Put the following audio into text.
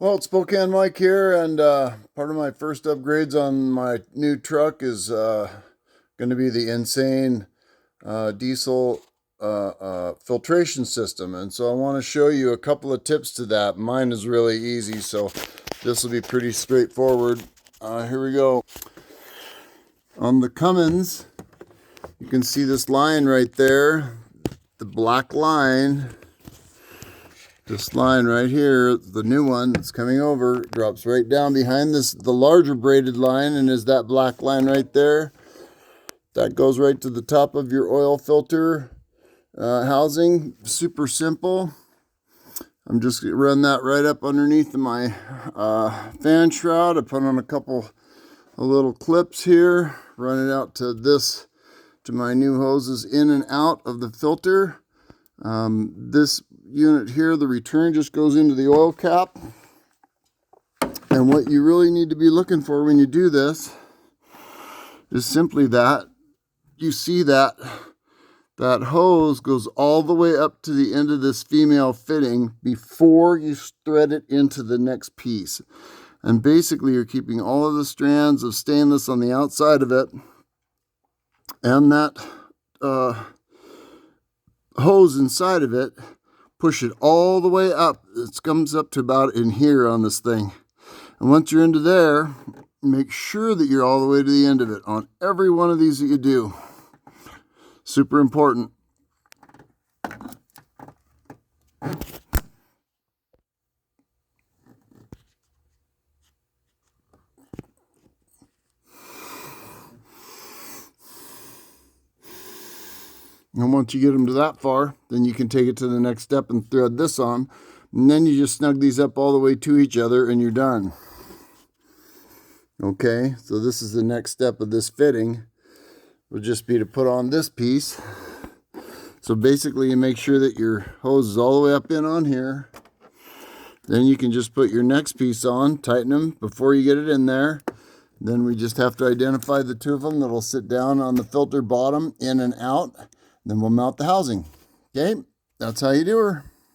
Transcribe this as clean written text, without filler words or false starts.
Well, it's Spokane Mike here, and part of my first upgrades on my new truck is going to be the insane diesel filtration system. And so I want to show you a couple of tips to that. Mine is really easy, so this will be pretty straightforward. Here we go. On the Cummins, you can see this line right there, the black line. This line right here, the new one that's coming over, drops right down behind the larger braided line, and is that black line right there. That goes right to the top of your oil filter housing. Super simple. I'm just going to run that right up underneath my fan shroud. I put on a couple of little clips here, run it out to my new hoses in and out of the filter. This unit here, the return just goes into the oil cap. And what you really need to be looking for when you do this is simply that you see that hose goes all the way up to the end of this female fitting before you thread it into the next piece. And basically you're keeping all of the strands of stainless on the outside of it, and that hose inside of it, push it all the way up. It comes up to about in here on this thing. And once you're into there, make sure that you're all the way to the end of it on every one of these that you do. Super important. And once you get them to that far, then you can take it to the next step and thread this on. And then you just snug these up all the way to each other and you're done. Okay, so this is the next step of this fitting. Would just be to put on this piece. So basically you make sure that your hose is all the way up in on here. Then you can just put your next piece on, tighten them before you get it in there. Then we just have to identify the two of them that'll sit down on the filter bottom, in and out. Then we'll mount the housing. Okay, that's how you do her.